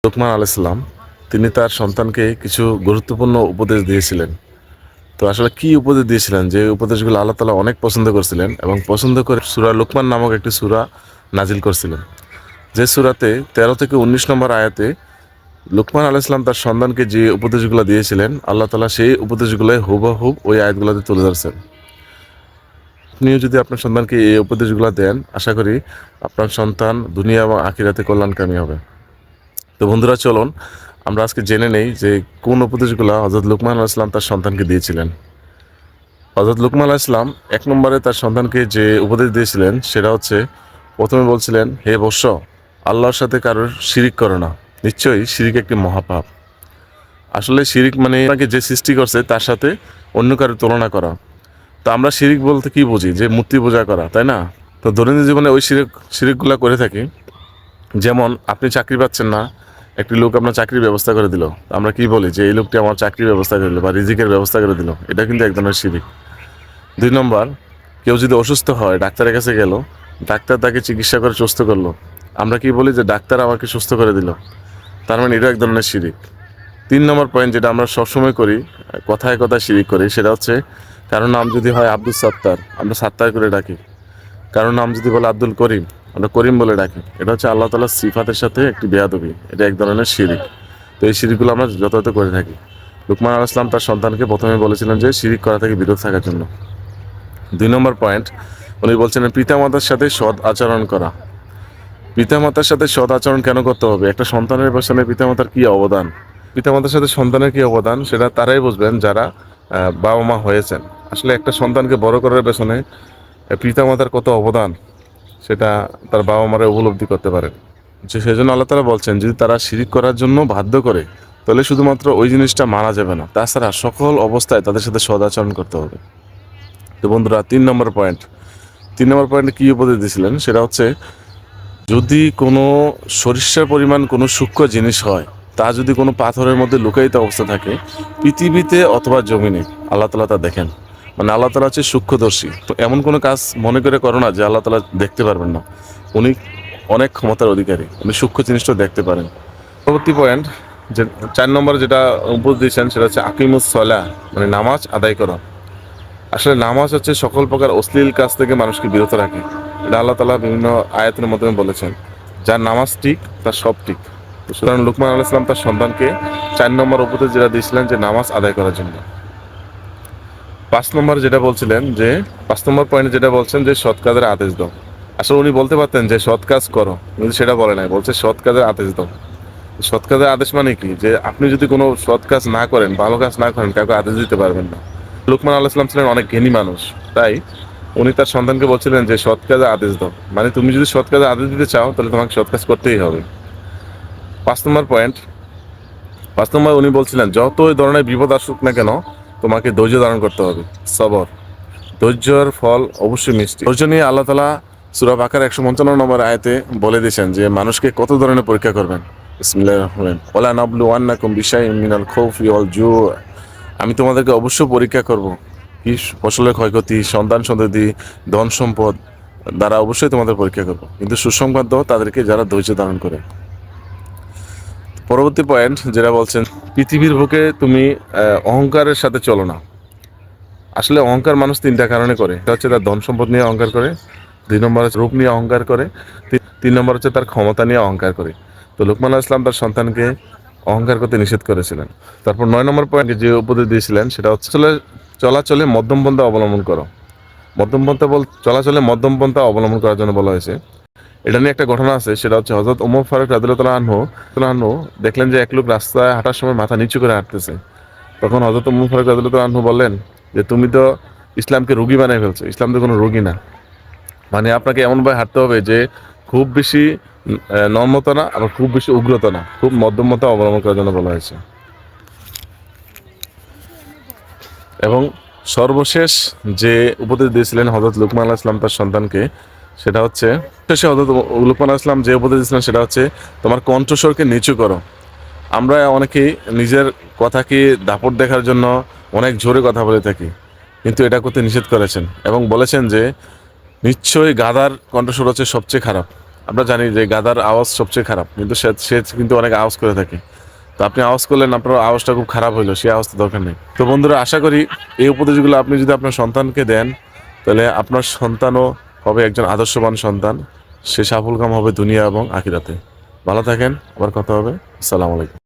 লোকমান আলাইসাল্লাম তিনি তার সন্তানকে কিছু গুরুত্বপূর্ণ উপদেশ দিয়েছিলেন। তো আসলে কি উপদেশ দিয়েছিলেন, যে উপদেশগুলো আল্লাহ তাআলা অনেক পছন্দ করছিলেন এবং পছন্দ করে সূরা লোকমান নামক একটি সূরা নাজিল করছিলেন, যে সূরাতে 13 থেকে 19 নম্বর আয়াতে লোকমান আলাইসাল্লাম তার সন্তানকে যে উপদেশগুলো দিয়েছিলেন, আল্লাহ তাআলা সেই উপদেশগুলোই হুবহুব ওই আয়াতগুলোতে তুলে ধরছেন। আপনিও যদি আপনার সন্তানকে এই উপদেশগুলো দেন, আশা করি আপনার সন্তান দুনিয়া এবং আখিরাতে কল্যাণকামী হবে। তো বন্ধুরা, চলুন আমরা আজকে জেনে নেই যে কোন উপদেশগুলো হযরত লোকমান আলাইহিস সালাম তার সন্তানকে দিয়েছিলেন। হযরত লোকমান আলাইহিস সালাম এক নম্বরে তার সন্তানকে যে উপদেশ দিয়েছিলেন সেটা হচ্ছে, প্রথমে বলছিলেন, হে বৎস, আল্লাহর সাথে কারোর শিরিক করো না, নিশ্চয়ই শিরিক একটি মহাপাপ। আসলে শিরিক মানে আপনাকে যে সৃষ্টি করছে তার সাথে অন্য কারোর তুলনা করা। তো আমরা শিরিক বলতে কি বুঝি, যে মূর্তি পূজা করা, তাই না? তো দৈনন্দিন জীবনে ওই শিরিকগুলো করে থাকি। যেমন আপনি চাকরি পাচ্ছেন না, একটি লোক আপনার চাকরির ব্যবস্থা করে দিল, আমরা কি বলি যে এই লোকটি আমার চাকরির ব্যবস্থা করে দিল বা রিজিকের ব্যবস্থা করে দিল, এটা কিন্তু এক ধরনের শিরিক। 2 নম্বর, কেউ যদি অসুস্থ হয়, ডাক্তারের কাছে গেল, ডাক্তার তাকে চিকিৎসা করে সুস্থ করলো, আমরা কি বলি যে ডাক্তার আমাকে সুস্থ করে দিল, তার মানে এটা এক ধরনের শিরিক। 3 নম্বর পয়েন্ট, যেটা আমরা সবসময় করি, কথায় কথায় শিরিক করি, সেটা হচ্ছে কারোর নাম যদি হয় আব্দুল সত্তার, আমরা সাত্তার করে ডাকি। কারোর নাম যদি বলে আব্দুল করিম, আমরা করিম বলে ডাকি। এটা হচ্ছে আল্লাহ তাআলার সিফাতের সাথে একটি বেয়াদবি, এটা এক ধরনের শিরিক। তো এই শিরিকগুলো আমরা যথাযথ করে থাকি। লুকমান আলাইহিস সালাম তার সন্তানকে প্রথমে বলেছিলেন যে শিরিক করা থেকে বিরত থাকার জন্য। 2 নম্বর পয়েন্ট, উনি বলছিলেন পিতামাতার সাথে সৎ আচরণ করা। পিতামাতার সাথে সৎ আচরণ কেন করতে হবে? একটা সন্তানের পেছনে পিতামাতার কি অবদান, পিতামাতার সাথে সন্তানের কি অবদান, সেটা তারাই বুঝবেন যারা বাবা মা হয়েছেন। আসলে একটা সন্তানকে বড় করার পেছনে পিতামাতার কত অবদান, সেটা তার বাবা মারা উপলব্ধি করতে পারেন। যে সেজন্য আল্লাহ তাআলা বলছেন, যদি তারা শিরিক করার জন্য বাধ্য করে, তাহলে শুধুমাত্র ওই জিনিসটা মানা যাবে না, তাছাড়া সকল অবস্থায় তাদের সাথে সদাচরণ করতে হবে। তো বন্ধুরা, 3 নম্বর পয়েন্টে কি উপদেশ দিয়েছিলেন, সেটা হচ্ছে, যদি কোনো সরিষার পরিমাণ কোনো সূক্ষ্ম জিনিস হয়, তা যদি কোনো পাথরের মধ্যে লুকায়িত অবস্থা থাকে, পৃথিবীতে অথবা জমিনে, আল্লাহ তাআলা তা দেখেন। মানে আল্লাহ তাআলা হচ্ছে সূক্ষ্মদর্শী। তো এমন কোনো কাজ মনে করে করো না যে আল্লাহ তাআলা দেখতে পারবেন না। উনি অনেক ক্ষমতার অধিকারী, উনি সূক্ষ্ম জিনিসটা দেখতে পারেন। পরবর্তী পয়েন্ট, যে 4 নম্বরে যেটা উপদেশ দিয়েছেন, সেটা হচ্ছে আকিমুস সালাহ, মানে নামাজ আদায় করো। আসলে নামাজ হচ্ছে সকল প্রকার অশ্লীল কাজ থেকে মানুষকে বিরত রাখে। এটা আল্লাহ তাআলা বিভিন্ন আয়াতের মাধ্যমে বলেছেন, যার নামাজ ঠিক তার সব ঠিক। তো সুতরাং লুকমান আলাইহিস সালাম তার সন্তানকে 4 নম্বর উপদেশ যেটা দিয়েছিলেন, যে নামাজ আদায় করার জন্য। 5 নম্বর যেটা বলছিলেন, যে 5 নম্বর পয়েন্টে যেটা বলছেন, যে সৎ কাজের আদেশ দাও। আসলে উনি বলতে পারতেন যে সৎ কাজ করো, কিন্তু সেটা বলে নাই, বলছে সৎ কাজের আদেশ দাও। সৎ কাজের আদেশ মানে কি, যে আপনি যদি কোনো সৎ কাজ না করেন, ভালো কাজ না করেন, কাউকে আদেশ দিতে পারবেন না। লুকমান আলাইহিস সালাম ছিলেন অনেক জ্ঞানী মানুষ, তাই উনি তার সন্তানকে বলছিলেন যে সৎ কাজে আদেশ দাও, মানে তুমি যদি সৎ কাজে আদেশ দিতে চাও, তাহলে তোমাকে সৎ কাজ করতেই হবে। 5 নম্বর পয়েন্ট, 5 নম্বর উনি বলছিলেন, যত ধরনের বিপদ আসুক না কেন, তোমাকে ধৈর্য ধারণ করতে হবে, সবর। ধৈর্যের ফল অবশ্যই মিষ্টি। ধৈর্য নিয়ে আল্লাহ তাআলা সূরা বাকারা 155 নম্বর আয়াতে বলে দিয়েছেন যে মানুষকে কত ধরনের পরীক্ষা করবেন। বিসমিল্লাহির রহমানির রহিম, ওয়ালা নাবলুওয়ান্নাকুম বিশাইইম মিনাল খাউফি ওয়াল জু', আমি তোমাদেরকে অবশ্যই পরীক্ষা করব, কি ফসলের ক্ষয়ক্ষতি, সন্তান সন্ততি, ধন সম্পদ দ্বারা অবশ্যই তোমাদের পরীক্ষা করব, কিন্তু সুসংবাদ দাও তাদেরকে যারা ধৈর্য ধারণ করে। পরবর্তী পয়েন্ট যেটা বলছেন, পৃথিবীর বুকে তুমি অহংকারের সাথে চলো না। আসলে অহংকার মানুষ 3টা কারণে করে। এটা হচ্ছে তার ধন সম্পদ নিয়ে অহংকার করে, 2 নম্বর হচ্ছে রূপ নিয়ে অহংকার করে, 3 নম্বর হচ্ছে তার ক্ষমতা নিয়ে অহংকার করে। তো লুকমান আলাইহিস সালাম তার সন্তানকে অহংকার করতে নিষেধ করেছিলেন। তারপর 9 নম্বর পয়েন্টে যে উপদেশ দিয়েছিলেন, সেটা হচ্ছে চলাচলে মধ্যম পন্থা অবলম্বন করো। চলাচলে মধ্যম পন্থা অবলম্বন করার জন্য বলা হয়েছে। এটা নিয়ে একটা ঘটনা আছে, সেটা হচ্ছে হযরত ওমর ফারুক রাদিয়াল্লাহু আনহু দেখলেন যে এক লোক রাস্তায় হাঁটার সময় মাথা নিচু করে হাঁটতেছে। তখন হযরত ওমর ফারুক রাদিয়াল্লাহু আনহু বললেন যে তুমি তো ইসলামকে রোগী বানিয়ে ফেলছো, ইসলাম তো কোনো রোগী না। মানে আপনাকে এমনভাবে হাঁটতে হবে যে খুব বেশি নম্রতা না, আবার খুব বেশি উগ্রতা না, খুব মধ্যমতা অবলম্বন করার জন্য বলা হয়েছে। এবং সর্বশেষ যে উপদেশ দিয়েছিলেন হযরত লুকমান আলাইহিস সালাম তার সন্তানকে, সেটা হচ্ছে, শেষে হযরত লুকমান আলাইহিস সালাম যে উপদেশ দিয়েছিলেন, সেটা হচ্ছে তোমার কণ্ঠস্বরকে নিচু করো। আমরা অনেকেই নিজের কথাকে দাপট দেখার জন্য অনেক জোরে কথা বলে থাকি, কিন্তু এটা করতে নিষেধ করেছেন এবং বলেছেন যে নিশ্চয়ই গাধার কণ্ঠস্বর হচ্ছে সবচেয়ে খারাপ। আমরা জানি যে গাধার আওয়াজ সবচেয়ে খারাপ, কিন্তু সে সে কিন্তু অনেক আওয়াজ করে থাকে। তো আপনি আওয়াজ করলেন, আপনার আওয়াজটা খুব খারাপ হইলো, সেই আওয়াজ তো দরকার নেই। তো বন্ধুরা, আশা করি এই উপদেশগুলো আপনি যদি আপনার সন্তানকে দেন, তাহলে আপনার সন্তানও হবে একজন আদর্শবান সন্তান। সে সফলকাম হবে দুনিয়া এবং আখিরাতে। ভালো থাকেন, আবার কথা হবে। আসসালামু আলাইকুম।